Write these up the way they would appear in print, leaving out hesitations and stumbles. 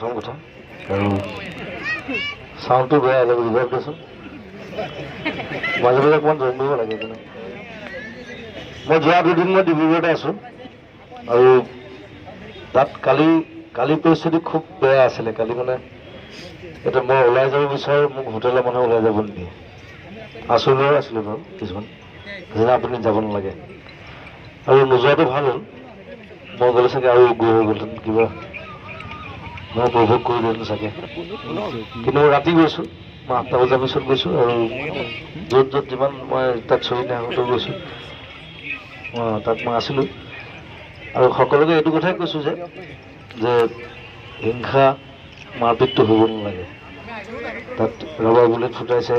প্ৰথম কথা আৰু চাউণ্ডটো বেয়া অলপ ৰিভাৰ্ব দেচোন মাজে মাজে অকণমান জইন কৰিব লাগে কিন্তু মই যোৱা দুদিন মই ডিব্ৰুগড়তে আছোঁ আৰু তাত কালি পৰিস্থিতি খুব বেয়া আছিলে কালি মানে এতিয়া মই ওলাই যাব বিচাৰোঁ মোক হোটেলৰ মানুহে ওলাই যাব নিদিয়ে আচলতে আছিলোঁ বাৰু কিছুমান যেনে আপুনি যাব নালাগে আৰু নোযোৱাটো ভাল হ'ল মই গ'লে চাগে আৰু গৈ হৈ গ'লহেঁতেন কিবা মই উপভোগ কৰিলোহেঁতেন চাগে কিন্তু মই ৰাতি গৈছোঁ মই 8টা বজাৰ পিছত গৈছোঁ আৰু য'ত য'ত যিমান মই তাত চৰি নাহোঁতেও গৈছোঁ তাত মই আছিলোঁ আৰু সকলোকে এইটো কথাই কৈছোঁ যে হিংসা মাৰপিটটো হ'ব নালাগে তাত ৰাবাৰ বুলেট ফুটাইছে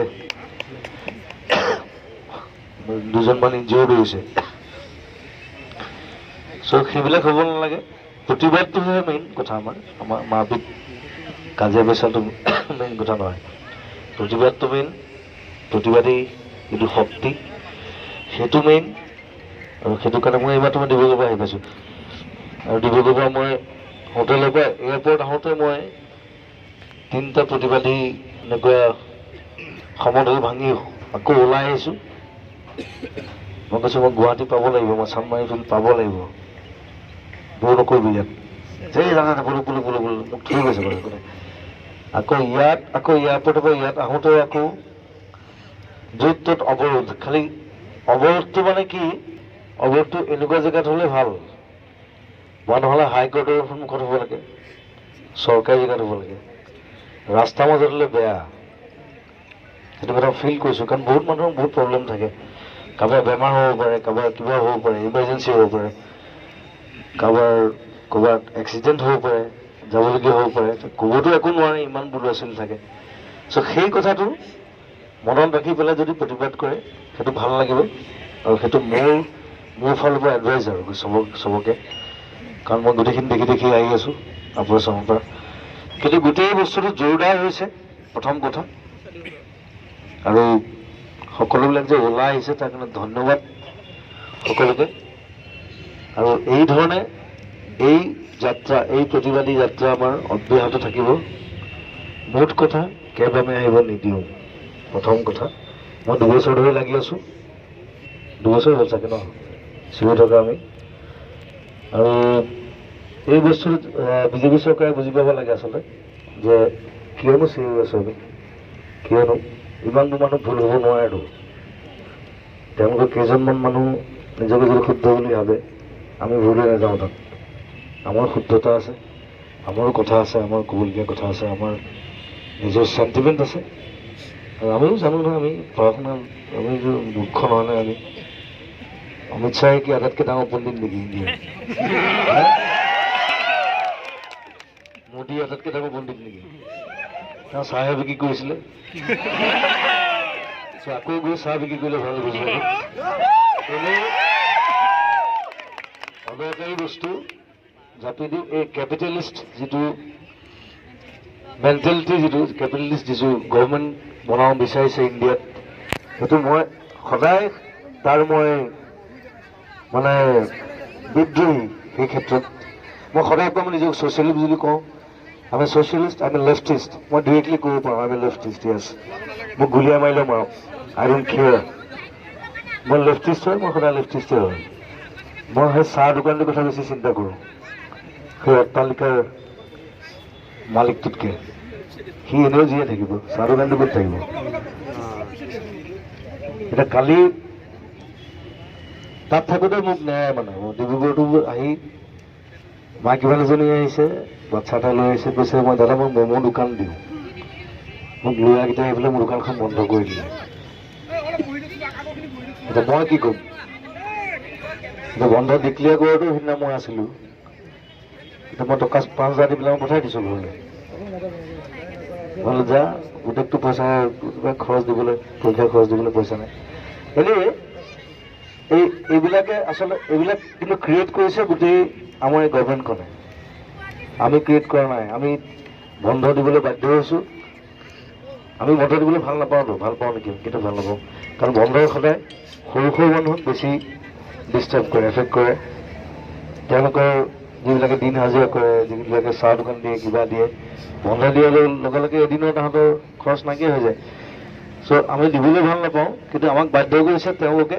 দুজনমান ইনজিঅ'ৰ্ড হৈছে চ' সেইবিলাক হ'ব নালাগে প্ৰতিবাদটোহে মেইন কথা আমাৰ মাৰপিট কাজিয়া পেচালটো মেইন কথা নহয় প্ৰতিবাদটো মেইন প্ৰতিবাদী যিটো শক্তি সেইটো মেইন আৰু সেইটো কাৰণে মই এইমাত্ৰ মই ডিব্ৰুগড়ৰ পৰা আহি পাইছোঁ আৰু ডিব্ৰুগড়ৰ পৰা মই হোটেলৰ পৰা এয়াৰপৰ্ট আহোঁতে মই 3টা প্ৰতিবাদী এনেকুৱা সমধৰি ভাঙি আকৌ ওলাই আহিছোঁ মই কৈছোঁ মই গুৱাহাটী পাব লাগিব মই চানমাৰী ফিল্ড পাব লাগিব বোৰ নকৰিবি ইয়াত সেই জানা বোলো মোক থৈ গৈছে বাৰু আকৌ এয়াৰপৰ্টৰ পৰা ইয়াত আহোঁতে আকৌ য'ত ত'ত অৱৰোধ খালি অৱৰোধটো মানে কি অৱৰোধটো এনেকুৱা জেগাত হ'লে ভাল নহ'লে হাইকোৰ্টৰ সন্মুখত হ'ব লাগে চৰকাৰী জেগাত হ'ব লাগে ৰাস্তাৰ মাজত হ'লে বেয়া সেইটো কথা ফিল কৰিছোঁ কাৰণ বহুত মানুহৰ বহুত প্ৰব্লেম থাকে কাৰোবাৰ বেমাৰ হ'ব পাৰে কাৰোবাৰ কিবা হ'ব পাৰে ইমাৰ্জেঞ্চি হ'ব পাৰে কাৰোবাৰ ক'ৰবাত এক্সিডেণ্ট হ'ব পাৰে যাবলগীয়া হ'ব পাৰে ক'বতো একো নোৱাৰে ইমান ল'ৰা ছোৱালী থাকে চ' সেই কথাটো মনত ৰাখি পেলাই যদি প্ৰতিবাদ কৰে সেইটো ভাল লাগিব আৰু সেইটো মোৰ ফালৰ পৰা এডভাইচ আৰু চবকে কাৰণ মই গোটেইখিনি দেখি আহি আছোঁ আপোনাৰ চমৰ পৰা কিন্তু গোটেই বস্তুটো জোৰদাৰ হৈছে প্ৰথম কথা আৰু সকলোবিলাক যে ওলাই আহিছে তাৰ কাৰণে ধন্যবাদ সকলোকে আৰু এই ধৰণে এই যাত্ৰা এই প্ৰতিবাদী যাত্ৰা আমাৰ অব্যাহত থাকিব মুঠ কথা কেব আমি আহিব নিদিওঁ প্ৰথম কথা মই 2 বছৰ ধৰি লাগি আছোঁ 2 বছৰ হ'ল চাগে ন চিঞৰি থকা আমি আৰু এই বস্তুটো বিজেপি চৰকাৰে বুজি পাব লাগে আচলতে যে কিয়নো চিঞৰি আছোঁ আমি কিয়নো ইমানবোৰ মানুহ ভুল হ'ব নোৱাৰেতো তেওঁলোকৰ কেইজনমান মানুহ নিজকে যদি শুদ্ধ বুলি ভাবে আমি ভুল হৈ নাযাওঁ তাত আমাৰ শুদ্ধতা আছে আমাৰো কথা আছে আমাৰ ক'বলগীয়া কথা আছে আমাৰ নিজৰ চেণ্টিমেণ্ট আছে আৰু আমিও জানো নহয় আমি পঢ়া শুনা আমি মূৰ্খ নহয় নহয় আমি অমিত শ্বাহে কি আটাইতকৈ ডাঙৰ পণ্ডিত নেকি ইণ্ডিয়া মোদী আটাইতকৈ ডাঙৰ পণ্ডিত নেকি তেওঁ চাহে বিক্ৰী কৰিছিলে আকৌ গৈ চাহ বিক্ৰী কৰিলে ভাল বুজিব এনেই অদৰকাৰী বস্তু জাপি দি এই কেপিটেলিষ্ট যিটো মেণ্টেলিটি যিটো কেপিটেলিষ্ট যিটো গভৰ্ণমেণ্ট বনাব বিচাৰিছে ইণ্ডিয়াত সেইটো মই সদায় তাৰ মই মানে বিদ্ৰোহী সেই ক্ষেত্ৰত মই সদায় কওঁ নিজক ছ'চিয়েলিষ্ট বুলি কওঁ আমি ছ'চিয়েলিষ্ট আমি লেফটিষ্ট মই ডিৰেক্টলি ক'ব পাৰোঁ আমি লেফটিষ্ট য়েছ মোক গুলীয়া মাৰিলেও মাৰক আই ডোণ্ট কেয়াৰ মই লেফটিষ্ট হয় মই সদায় লেফটিষ্টে হয় মই সেই চাহ দোকানটোৰ কথা বেছি চিন্তা কৰোঁ সেই অট্টালিকাৰ মালিকটোতকৈ সি এনেও জীয়াই থাকিব চাহ দোকানটো ক'ত থাকিব এতিয়া কালি তাত থাকোঁতে মোক ন্যায় মানে ডিব্ৰুগড়টো আহি মাইকী মানুহজনী আহিছে বাচ্ছা এটা লৈ আহিছে কৈছে মই দাদা মই ম'ম' দোকান দিওঁ মোক ল'ৰাকেইটা আহি পেলাই মোৰ দোকানখন বন্ধ কৰি দিলে এতিয়া মই কি ক'ম এতিয়া বন্ধ ডিক্লেয়াৰ কৰাটো সেইদিনা মই আছিলোঁ এতিয়া মই টকা 5,000 দি পেলাই মই পঠাই দিছোঁ ঘৰলৈ নহ'লে যা গোটেইটো পইচা খৰচ দিবলৈ পৰীক্ষা খৰচ দিবলৈ পইচা নাই এনেই এইবিলাকে আচলতে এইবিলাক কিন্তু ক্ৰিয়েট কৰিছে গোটেই আমাৰ এই গভৰ্ণমেণ্টখনে আমি ক্ৰিয়েট কৰা নাই আমি বন্ধ দিবলৈ বাধ্য হৈছোঁ আমি বন্ধ দিবলৈ ভাল নাপাওঁতো ভাল পাওঁ নেকি কিন্তু ভাল নাপাওঁ কাৰণ বন্ধই সদায় সৰু মানুহক বেছি ডিষ্টাৰ্ব কৰে এফেক্ট কৰে তেওঁলোকৰ যিবিলাকে দিন হাজিৰা কৰে, যিবিলাকে চাহ দোকান দিয়ে, কিবা দিয়ে, বন্ধ দিয়াৰ লগে লগে এদিনৰ তাহাঁতৰ খৰচ নাইকিয়া হৈ যায়। চ' আমি দিবলৈ ভাল নাপাওঁ, কিন্তু আমাক বাধ্য কৰিছে তেওঁলোকে,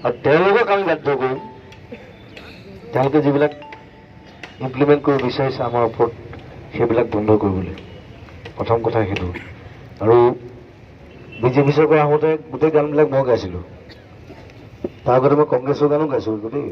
আৰু তেওঁলোকক আমি বাধ্য কৰিম তেওঁলোকে যিবিলাক ইমপ্লিমেণ্ট কৰিব বিচাৰিছে আমাৰ ওপৰত সেইবিলাক বন্ধ কৰিবলৈ। প্ৰথম কথা সেইটো। আৰু বিজেপি চৰকাৰ আহোঁতে গোটেই গানবিলাক মই গাইছিলোঁ, তাৰ আগতে মই কংগ্ৰেছৰ গানো গাইছোঁ গোটেই।